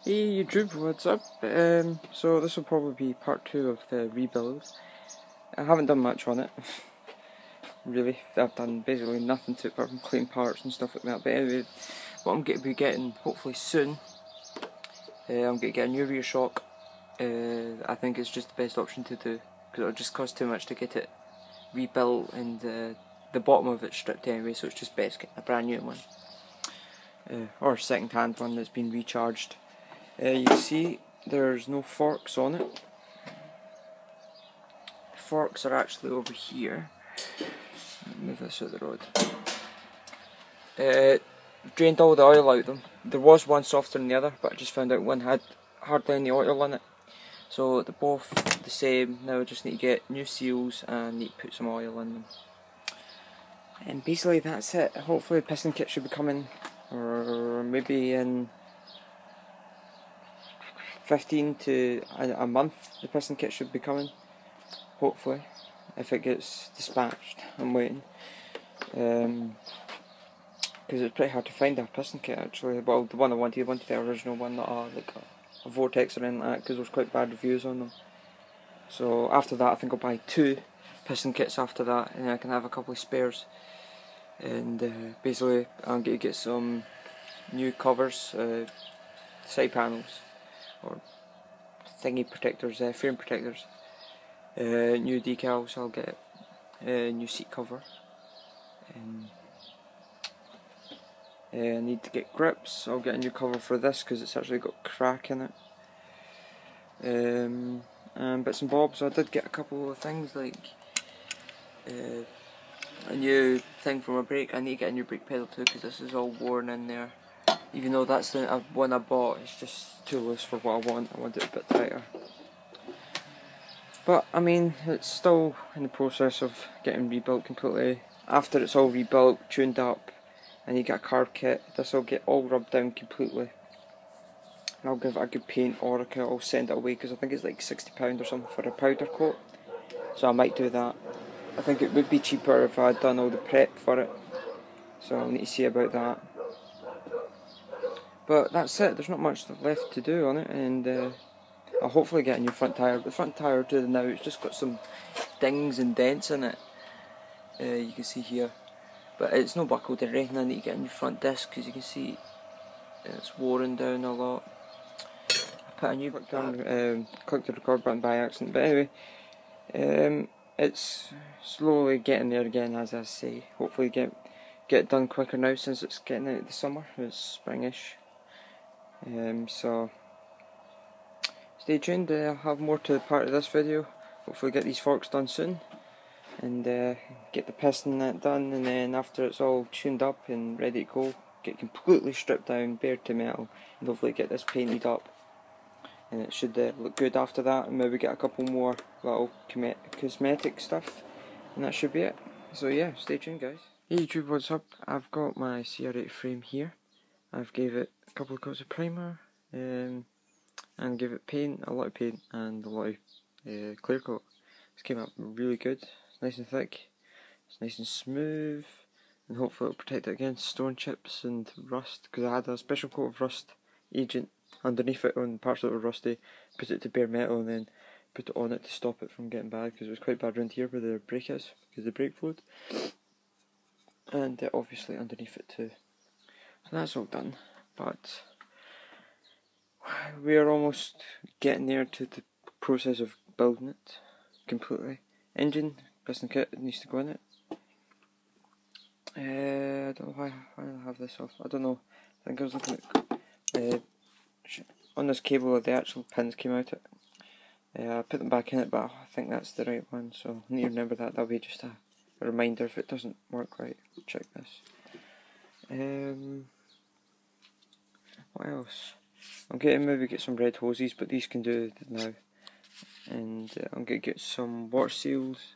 Hey YouTube, what's up? So this will probably be part 2 of the rebuild. I haven't done much on it, really. I've done basically nothing to it apart from clean parts and stuff like that. But anyway, what I'm going to be getting hopefully soon, I'm going to get a new rear shock. I think it's just the best option to do, because it'll just cost too much to get it rebuilt and the bottom of it stripped anyway, so it's just best getting a brand new one. Or a second hand one that's been recharged. You can see there's no forks on it. The forks are actually over here. Move this out the road. Drained all the oil out of them. There was one softer than the other, but I just found out one had hardly any oil in it. So they're both the same. Now I just need to get new seals and need to put some oil in them. And basically that's it. Hopefully the piston kit should be coming, or maybe in 15 to a month the piston kit should be coming, hopefully, if it gets dispatched. I'm waiting, because it's pretty hard to find a piston kit actually. Well, the one I wanted the original one, not like a Vortex or anything like that, because there's quite bad reviews on them. So after that I think I'll buy 2 piston kits after that, and I can have a couple of spares. And basically I'm going to get some new covers, side panels, or thingy protectors, frame protectors, new decals. I'll get a new seat cover, and I need to get grips. I'll get a new cover for this because it's actually got crack in it, and bits and bobs. I did get a couple of things like a new thing for my brake. I need to get a new brake pedal too because this is all worn in there. Even though that's the one I bought, it's just too loose for what I want. I want it a bit tighter. But I mean, it's still in the process of getting rebuilt completely. After it's all rebuilt, tuned up, and you get a carb kit, this will get all rubbed down completely. And I'll give it a good paint, or I'll send it away because I think it's like £60 or something for a powder coat. So I might do that. I think it would be cheaper if I had done all the prep for it. So I'll need to see about that. But that's it, there's not much left to do on it, and I'll hopefully get a new front tyre. The front tyre to now, it's just got some dings and dents in it, you can see here, but it's not buckled or anything. I need to get a new front disc because you can see it's worn down a lot. I put a new clicked the record button by accident, but anyway, it's slowly getting there again, as I say. Hopefully get it done quicker now since it's getting out of the summer. It's springish. So stay tuned. I'll have more to part of this video. Hopefully get these forks done soon, and get the piston done, and then after it's all tuned up and ready to go, get completely stripped down, bare to metal, and hopefully get this painted up, and it should look good after that, and maybe get a couple more little cosmetic stuff, and that should be it. So yeah, stay tuned guys. Hey YouTube, what's up? I've got my Cr80 frame here. I've gave it a couple of coats of primer, and give it paint, a lot of paint, and a lot of clear coat. This came out really good. It's nice and thick, it's nice and smooth, and hopefully it'll protect it against stone chips and rust, because I had a special coat of rust agent underneath it on parts that were rusty, put it to bare metal, and then put it on it to stop it from getting bad, because it was quite bad around here where the brake is, because the brake fluid, and obviously underneath it too. So that's all done, but we're almost getting there to the process of building it completely. Engine, piston kit needs to go in it. I don't know why I have this off. I don't know. I think I was looking at on this cable the actual pins came out. I put them back in it, but I think that's the right one. So I need to remember that. That'll be just a reminder if it doesn't work right. Check this. What else? I'm going to maybe get some red hoses, but these can do it now. And I'm going to get some water seals,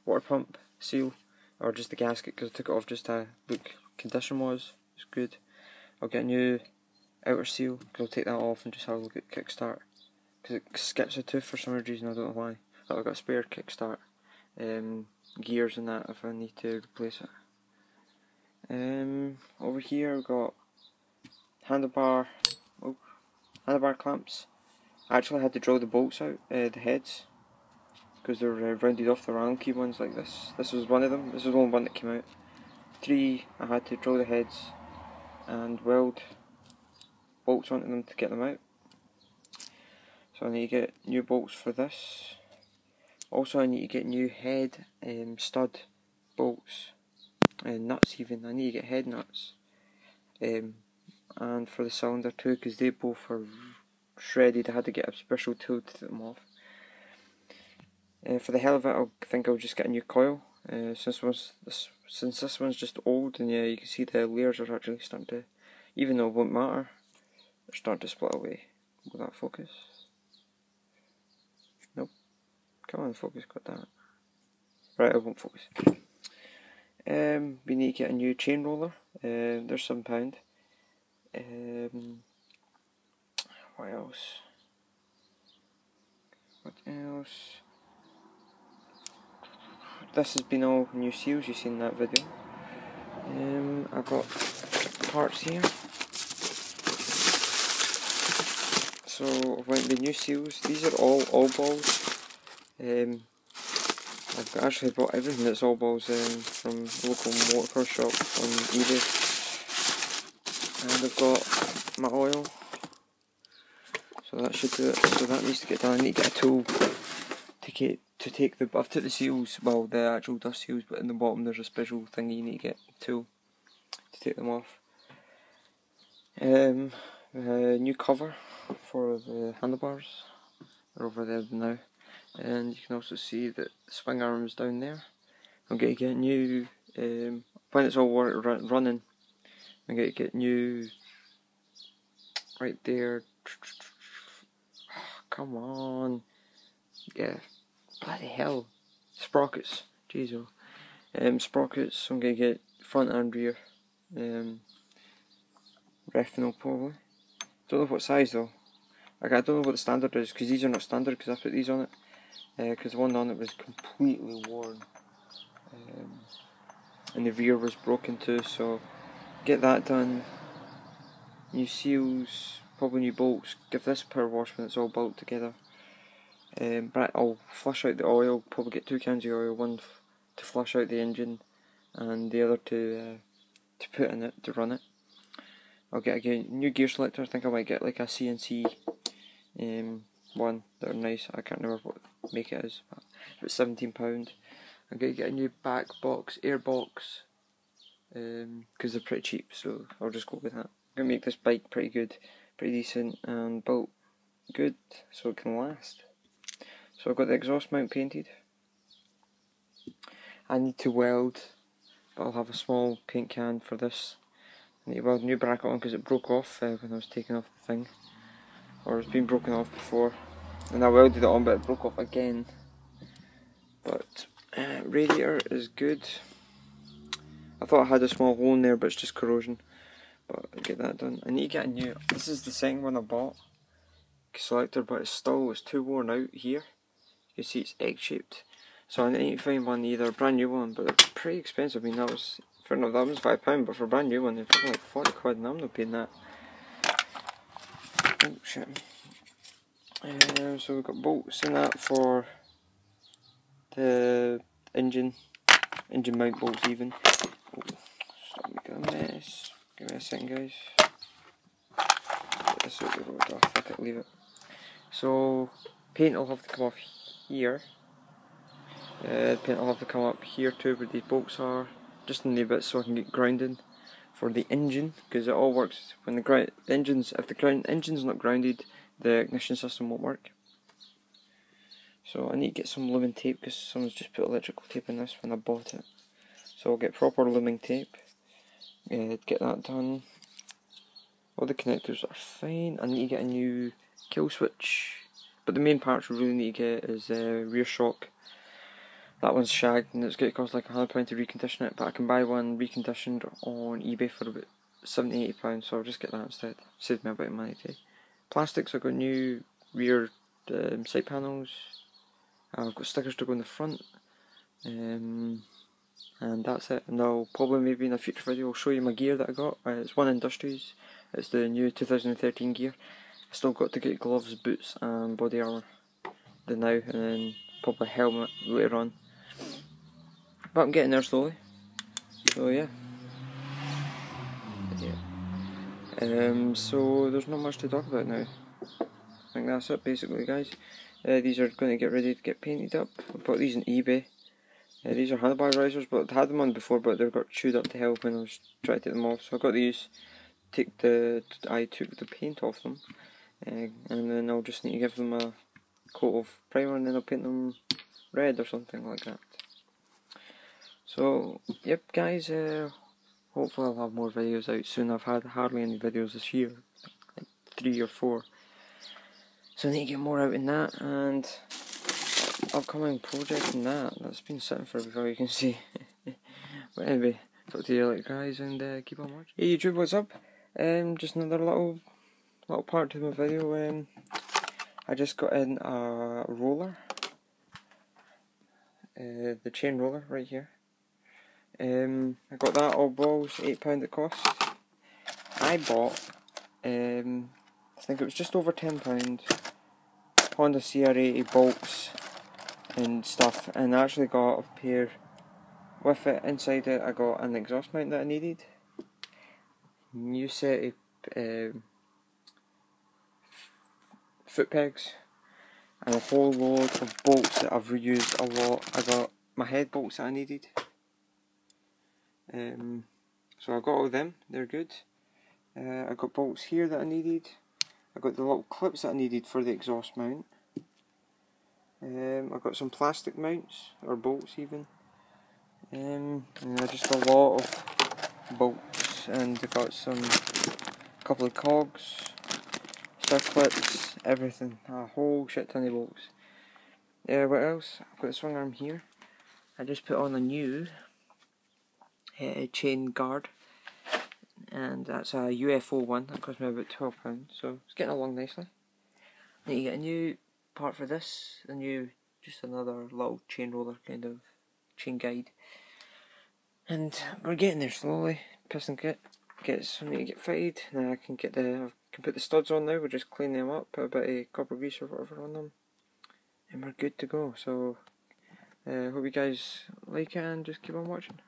water pump seal, or just the gasket, because I took it off just to look condition was. It's good. I'll get a new outer seal, because I'll take that off and just have a look at kickstart, because it skips a tooth for some reason, I don't know why. But I've got a spare kickstart, gears and that if I need to replace it. Over here I've got handlebar, handlebar clamps. I actually had to drill the bolts out, the heads, because they're rounded off the Allen key ones like this. This was one of them. This was the only one that came out. 3, I had to drill the heads and weld bolts onto them to get them out. So I need to get new bolts for this. Also I need to get new head stud bolts and nuts even. I need to get head nuts. And for the cylinder too, because they both are shredded. I had to get a special tool to take them off. For the hell of it, I think I'll just get a new coil. Since this one's just old, and yeah, you can see the layers are actually starting to, even though it won't matter, they're starting to split away. Will that focus? Nope. Come on, focus, got that. Right, it won't focus. We need to get a new chain roller. They're £7. What else? What else? This has been all new seals, you've seen that video. I've got parts here. So I've went with new seals. These are all balls. I've actually bought everything that's all balls from the local motorcar shop on eBay. And I've got my oil. So that should do it. So that needs to get done. I need to get a tool to take the. I've took the seals, well, the actual dust seals, but in the bottom there's a special thing you need to get a tool to take them off. New cover for the handlebars. They're over there now, and you can also see that the swing arms down there. I'm going to get new. When it's all running, I'm going to get new. Right there. Come on. Yeah. Bloody hell. Sprockets. Jeez. Sprockets. I'm going to get front and rear. Refinal probably. Don't know what size though. Like, I don't know what the standard is, because these are not standard because I put these on it. Because the one on it was completely worn. And the rear was broken too, so get that done. New seals, probably new bolts. Give this a power wash when it's all bolted together. But I'll flush out the oil, probably get 2 cans of oil, one to flush out the engine and the other to put in it, to run it. I'll get a new gear selector. I think I might get like a CNC one that are nice. I can't remember what make it is, but it's £17. I'm going to get a new back box, air box, because they're pretty cheap, so I'll just go with that. I'm going to make this bike pretty good, pretty decent, and built good so it can last. So I've got the exhaust mount painted. I need to weld, but I'll have a small paint can for this. I need to weld a new bracket on because it broke off when I was taking off the thing, or it's been broken off before, and I welded it on but it broke off again. But radiator is good. I thought I had a small hole in there, but it's just corrosion. But I'll get that done. I need to get a new. This is the second one I bought, selector, but it's too worn out here. You can see it's egg shaped. So I need to find one, either a brand new one, but they're pretty expensive. I mean, that was £5, but for a brand new one, they're probably like 40 quid, and I'm not paying that. Oh shit. So we've got bolts in that for the engine mount bolts even. Oh, stop making a mess. Give me a second, guys. Get this out the road. Oh, fuck it, leave it. So paint will have to come off here. Paint will have to come up here too, where these bolts are, just in the bit, so I can get grounding for the engine, because it all works when if the engine's not grounded, the ignition system won't work. So I need to get some lumen tape, because someone's just put electrical tape in this when I bought it. So I'll get proper lumen tape, get that done. All the connectors are fine. I need to get a new kill switch, but the main parts we really need to get is rear shock. That one's shagged and it's going to cost like £100 to recondition it, but I can buy one reconditioned on eBay for about £70–80, so I'll just get that instead. Save me a bit of money too. Plastics, I've got new rear side panels. I've got stickers to go in the front. And that's it. And I'll probably maybe in a future video I'll show you my gear that I got. It's one Industries. It's the new 2013 gear. Still got to get gloves, boots and body armour now, and then probably helmet later on. But I'm getting there slowly. So yeah. So there's not much to talk about now. I think that's it basically, guys. These are going to get ready to get painted up. I bought these on eBay. These are handlebar risers, but I had them on before, but they got chewed up to hell when I was trying to take them off. So I got these. I took the paint off them, and then I'll just need to give them a coat of primer, and then I'll paint them red or something like that. So yep, guys. Hopefully I'll have more videos out soon. I've had hardly any videos this year, like 3 or 4. So I need to get more out in that, and upcoming project and that's been sitting for a while, you can see. But anyway, talk to you later, guys, and keep on watching. Hey YouTube, what's up? Just another little part to my video. I just got in a roller, the chain roller right here. I got that all balls, £8 it cost. I bought, I think it was just over £10, Honda Cr80 bolts and stuff, and I actually got a pair with it. Inside it I got an exhaust mount that I needed, new set of foot pegs, and a whole load of bolts that I've reused a lot. I got my head bolts that I needed. So I got all of them, they're good. I got bolts here that I needed. I got the little clips that I needed for the exhaust mount. I got some plastic mounts, or bolts even. And just a lot of bolts, and I got a couple of cogs, circlets, everything, a whole shit ton of bolts. What else? I've got the swing arm here. I just put on a new chain guard, and that's a UFO one. That cost me about £12, so it's getting along nicely. I need to get a new part for this, just another little chain roller kind of chain guide, and we're getting there slowly. Piston kit gets need to get fitted. Now I can put the studs on now. We'll just clean them up, put a bit of copper grease or whatever on them, and we're good to go. So hope you guys like it and just keep on watching.